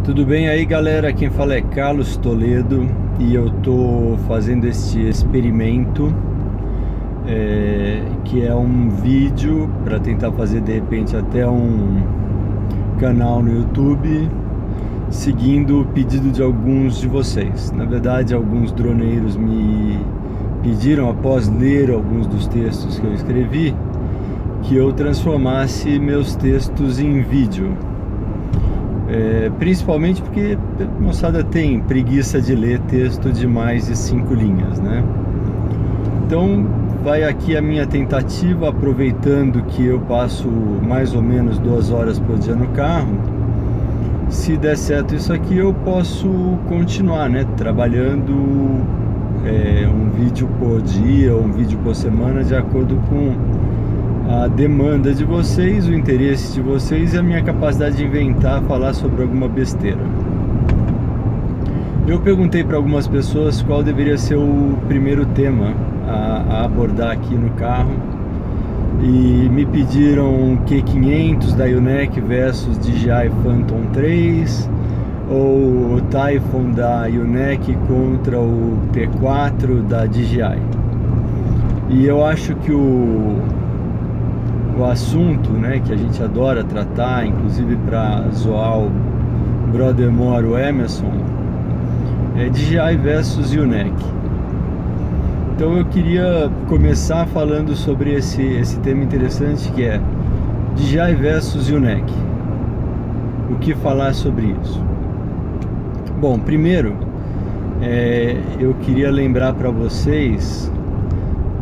Tudo bem aí, galera? Quem fala é Carlos Toledo e eu tô fazendo este experimento que é um vídeo para tentar fazer de repente até um canal no YouTube, seguindo o pedido de alguns de vocês. Na verdade, alguns droneiros me pediram, após ler alguns dos textos que eu escrevi, que eu transformasse meus textos em vídeo. Principalmente porque a moçada tem preguiça de ler texto de mais de 5 linhas, né? Então vai aqui a minha tentativa, aproveitando que eu passo mais ou menos 2 horas por dia no carro. Se der certo isso aqui, eu posso continuar, né, trabalhando um vídeo por dia, um vídeo por semana, de acordo com a demanda de vocês, o interesse de vocês e a minha capacidade de inventar, falar sobre alguma besteira. Eu perguntei para algumas pessoas qual deveria ser o primeiro tema a abordar aqui no carro e me pediram Q500 da Yoneck versus DJI Phantom 3, ou o Typhoon da Yoneck contra o P4 da DJI. E eu acho que o assunto, né, que a gente adora tratar, inclusive para zoar o brother Moro, o Emerson, é DJI versus Yoneck. Então eu queria começar falando sobre esse tema interessante, que é DJI versus Yoneck. O que falar sobre isso? Bom, primeiro eu queria lembrar para vocês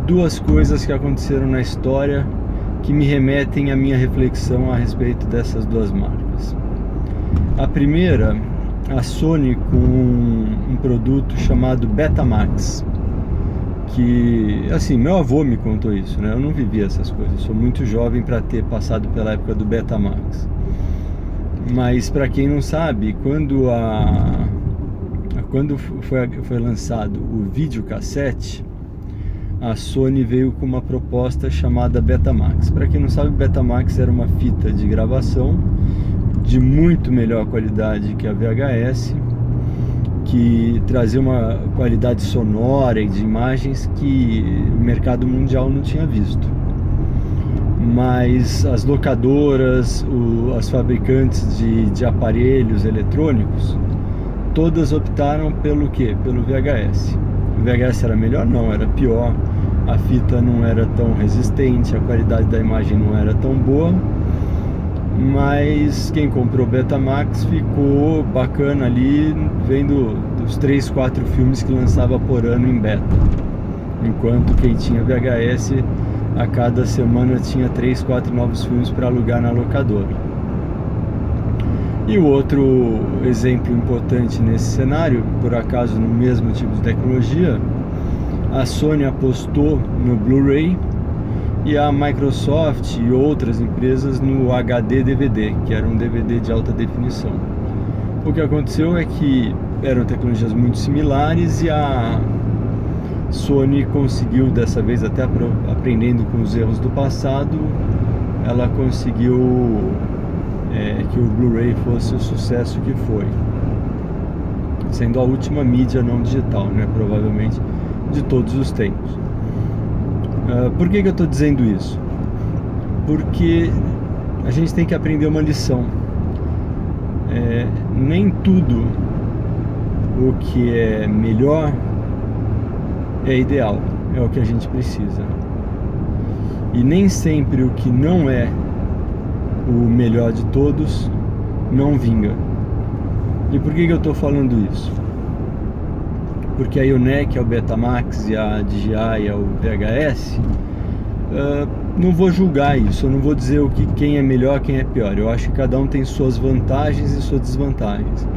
duas coisas que aconteceram na história que me remetem à minha reflexão a respeito dessas duas marcas. A primeira, a Sony com um produto chamado Betamax, que, assim, meu avô me contou isso, né? Eu não vivi essas coisas, sou muito jovem para ter passado pela época do Betamax. Mas para quem não sabe, quando foi lançado o videocassete, a Sony veio com uma proposta chamada Betamax. Para quem não sabe, Betamax era uma fita de gravação de muito melhor qualidade que a VHS, que trazia uma qualidade sonora e de imagens que o mercado mundial não tinha visto. Mas as locadoras, as fabricantes de aparelhos eletrônicos, todas optaram pelo quê? Pelo VHS. O VHS era melhor? Não, era pior. A fita não era tão resistente, a qualidade da imagem não era tão boa, mas quem comprou Betamax ficou bacana ali, vendo os 3, 4 filmes que lançava por ano em beta, enquanto quem tinha VHS a cada semana tinha 3, 4 novos filmes para alugar na locadora. E o outro exemplo importante nesse cenário, por acaso no mesmo tipo de tecnologia, a Sony apostou no Blu-ray e a Microsoft e outras empresas no HD DVD, que era um DVD de alta definição. O que aconteceu é que eram tecnologias muito similares e a Sony conseguiu, dessa vez até aprendendo com os erros do passado, ela conseguiu que o Blu-ray fosse o sucesso que foi, sendo a última mídia não digital, né, provavelmente de todos os tempos. Por que eu estou dizendo isso? Porque a gente tem que aprender uma lição. Nem tudo o que é melhor é ideal, é o que a gente precisa. E nem sempre o que não é o melhor de todos não vinga. E por que eu estou falando isso? Porque a Yoneck é o Betamax e a DJI é o VHS, não vou julgar isso, eu não vou dizer quem é melhor, quem é pior. Eu acho que cada um tem suas vantagens e suas desvantagens.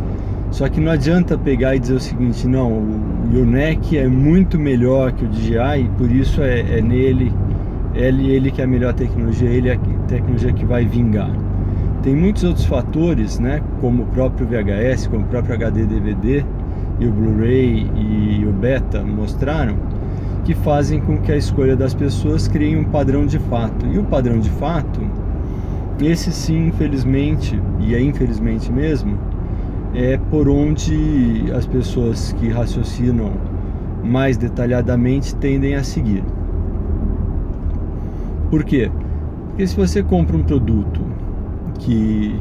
Só que não adianta pegar e dizer o seguinte: não, o Yoneck é muito melhor que o DJI e por isso é nele, ele que é a melhor tecnologia, ele é a tecnologia que vai vingar. Tem muitos outros fatores, né, como o próprio VHS, como o próprio HD DVD e o Blu-ray e o Beta mostraram, que fazem com que a escolha das pessoas crie um padrão de fato. E o padrão de fato, esse sim, infelizmente, e é infelizmente mesmo, é por onde as pessoas que raciocinam mais detalhadamente tendem a seguir. Por quê? Porque se você compra um produto que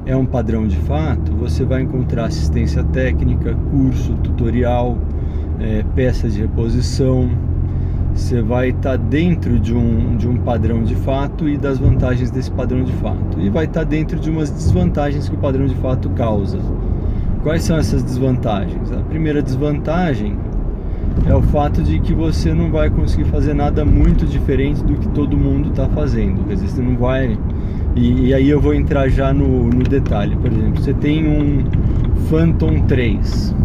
é um padrão de fato, você vai encontrar assistência técnica, curso, tutorial, peças de reposição. Você vai estar dentro de um padrão de fato e das vantagens desse padrão de fato. E vai estar dentro de umas desvantagens que o padrão de fato causa. Quais são essas desvantagens? A primeira desvantagem é o fato de que você não vai conseguir fazer nada muito diferente do que todo mundo está fazendo. Quer dizer, você não vai... E aí eu vou entrar já no detalhe. Por exemplo, você tem um Phantom 3.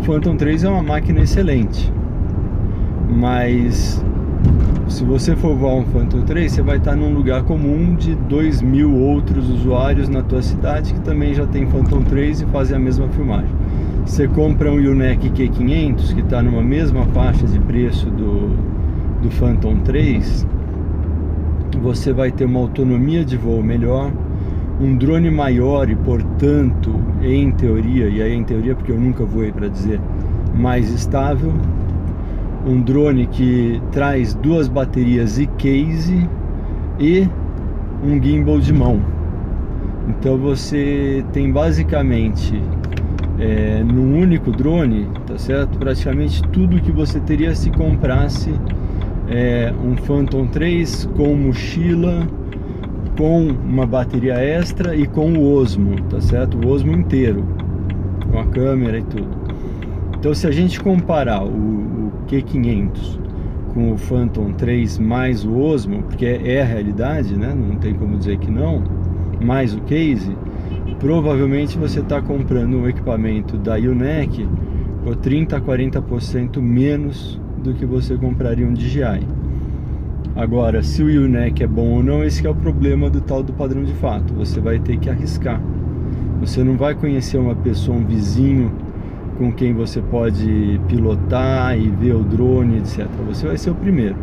O Phantom 3 é uma máquina excelente, mas se você for voar um Phantom 3, você vai estar num lugar comum de 2.000 outros usuários na tua cidade que também já tem Phantom 3 e fazem a mesma filmagem. Você compra um Yuneec Q500 que está numa mesma faixa de preço do Phantom 3, você vai ter uma autonomia de voo melhor, um drone maior e, portanto, em teoria, e aí em teoria porque eu nunca voei para dizer, mais estável, um drone que traz 2 baterias e case e um gimbal de mão. Então você tem basicamente num único drone, tá certo? Praticamente tudo que você teria se comprasse um Phantom 3 com mochila, com uma bateria extra e com o Osmo, tá certo? O Osmo inteiro, com a câmera e tudo. Então se a gente comparar o Q500 com o Phantom 3 mais o Osmo, porque é a realidade, né? Não tem como dizer que não, mais o case, provavelmente você está comprando um equipamento da Yuneec por 30 a 40% menos do que você compraria um DJI. Agora, se o Yuneec é bom ou não, esse é o problema do tal do padrão de fato. Você vai ter que arriscar. Você não vai conhecer uma pessoa, um vizinho com quem você pode pilotar e ver o drone, etc. Você vai ser o primeiro.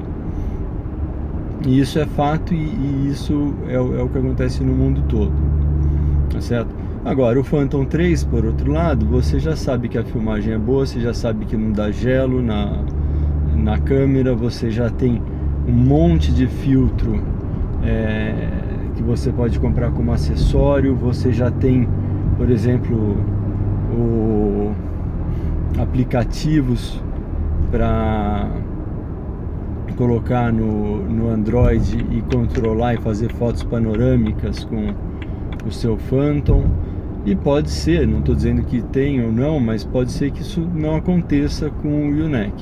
E isso é fato e isso é o que acontece no mundo todo, tá certo? Agora, o Phantom 3, por outro lado, você já sabe que a filmagem é boa, você já sabe que não dá gelo na câmera, você já tem um monte de filtro que você pode comprar como acessório, você já tem, por exemplo, aplicativos para colocar no Android e controlar e fazer fotos panorâmicas com o seu Phantom. E pode ser, não estou dizendo que tem ou não, mas pode ser que isso não aconteça com o Yuneec.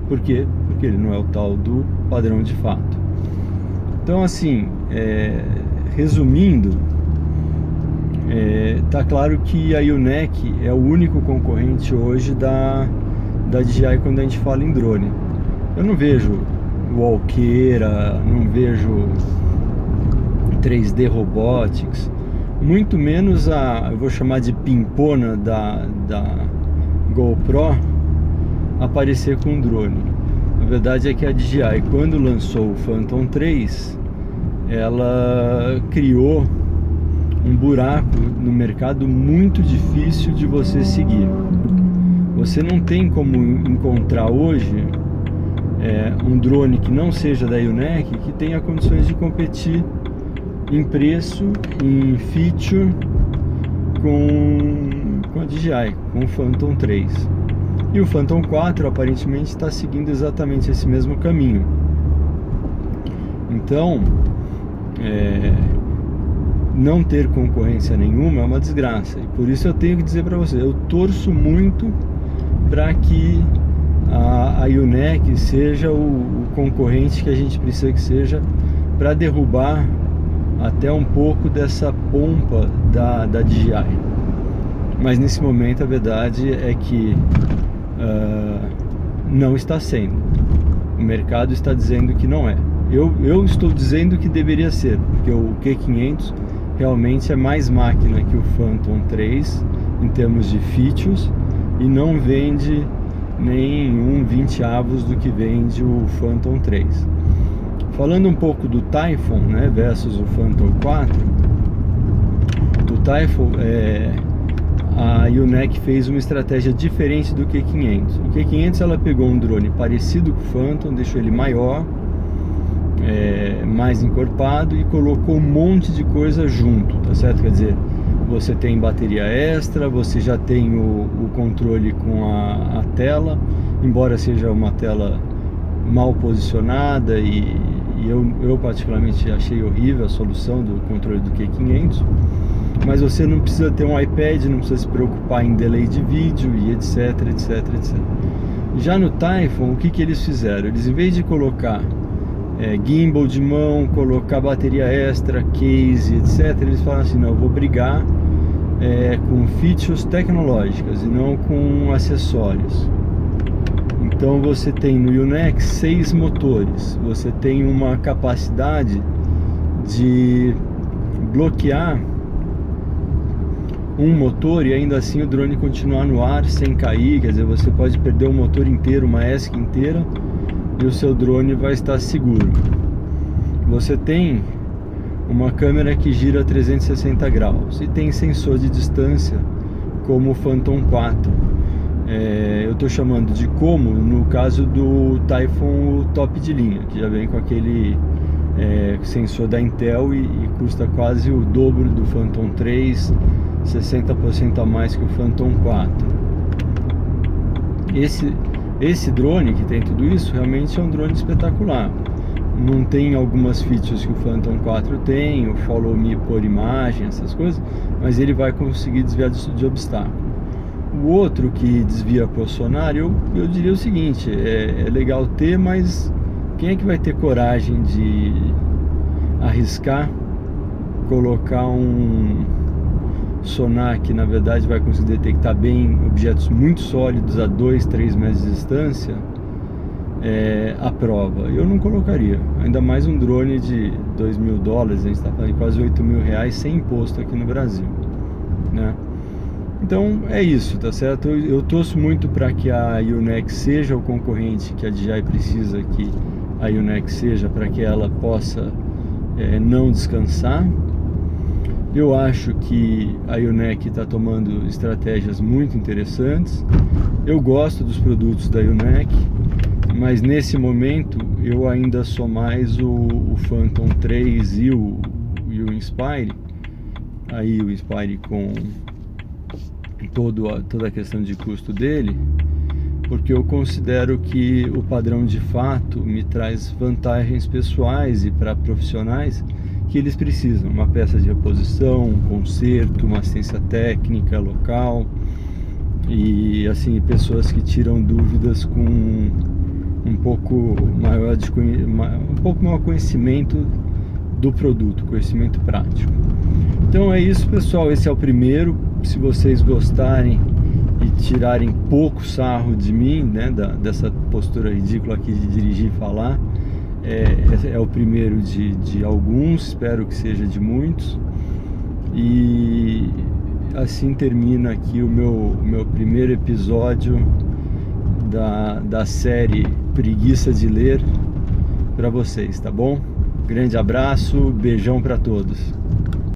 Por quê? Porque ele não é o tal do padrão de fato. Então, assim, resumindo, tá claro que a Yuneec é o único concorrente hoje da DJI quando a gente fala em drone. Eu não vejo Walkera, não vejo 3D Robotics, muito menos eu vou chamar de pimpona da GoPro aparecer com drone. A verdade é que a DJI, quando lançou o Phantom 3, ela criou um buraco no mercado muito difícil de você seguir. Você não tem como encontrar hoje um drone que não seja da Yuneec que tenha condições de competir em preço, em feature com a DJI, com o Phantom 3. E o Phantom 4 aparentemente está seguindo exatamente esse mesmo caminho. Então, não ter concorrência nenhuma é uma desgraça. E por isso eu tenho que dizer para você, eu torço muito para que a Yuneec seja o concorrente que a gente precisa que seja para derrubar até um pouco dessa pompa da DJI. Mas nesse momento a verdade é que não está sendo. O mercado está dizendo que não é. Eu estou dizendo que deveria ser, porque o Q500 realmente é mais máquina que o Phantom 3 em termos de features e não vende nem 1/20 do que vende o Phantom 3. Falando um pouco do Typhoon, né, versus o Phantom 4, o Typhoon a Yuneec fez uma estratégia diferente do Q500. O Q500 ela pegou um drone parecido com o Phantom, deixou ele maior, mais encorpado e colocou um monte de coisa junto, tá certo? Quer dizer, você tem bateria extra, você já tem o controle com a tela, embora seja uma tela mal posicionada e eu particularmente achei horrível a solução do controle do Q500, mas você não precisa ter um iPad, não precisa se preocupar em delay de vídeo e etc, etc, etc. Já no Typhon, o que eles fizeram? Eles, em vez de colocar gimbal de mão, colocar bateria extra, case, etc, eles falaram assim, não, eu vou brigar com features tecnológicas e não com acessórios. Então você tem no Yuneec 6 motores, você tem uma capacidade de bloquear um motor e ainda assim o drone continuar no ar sem cair, quer dizer, você pode perder o motor inteiro, uma ESC inteira, e o seu drone vai estar seguro. Você tem uma câmera que gira 360 graus e tem sensor de distância como o Phantom 4. Eu estou chamando de como no caso do Typhon top de linha, que já vem com aquele sensor da Intel e custa quase o dobro do Phantom 3, 60% a mais que o Phantom 4. Esse drone que tem tudo isso realmente é um drone espetacular. Não tem algumas features que o Phantom 4 tem, o Follow Me por imagem, essas coisas, mas ele vai conseguir desviar de obstáculo. O outro que desvia por sonar, eu diria o seguinte, é legal ter, mas quem é que vai ter coragem de arriscar colocar um sonar que na verdade vai conseguir detectar bem objetos muito sólidos a 2, 3 metros de distância à prova? Eu não colocaria, ainda mais um drone de $2.000, a gente está falando de quase R$8.000 sem imposto aqui no Brasil, né? Então é isso, tá certo? Eu torço muito para que a Yuneec seja o concorrente que a DJI precisa que a Yuneec seja, para que ela possa não descansar. Eu acho que a Yuneec está tomando estratégias muito interessantes. Eu gosto dos produtos da Yuneec, mas nesse momento eu ainda sou mais o Phantom 3 e o Inspire. Aí o Inspire com toda a questão de custo dele, porque eu considero que o padrão de fato me traz vantagens pessoais e para profissionais que eles precisam, uma peça de reposição, um conserto, uma assistência técnica local e assim, pessoas que tiram dúvidas com um pouco maior conhecimento do produto, conhecimento prático. Então é isso, pessoal, esse é o primeiro. Se vocês gostarem e tirarem pouco sarro de mim, né, dessa postura ridícula aqui de dirigir e falar, é o primeiro de alguns, espero que seja de muitos. E assim termina aqui o meu primeiro episódio da série Preguiça de Ler para vocês, tá bom? Grande abraço, beijão para todos.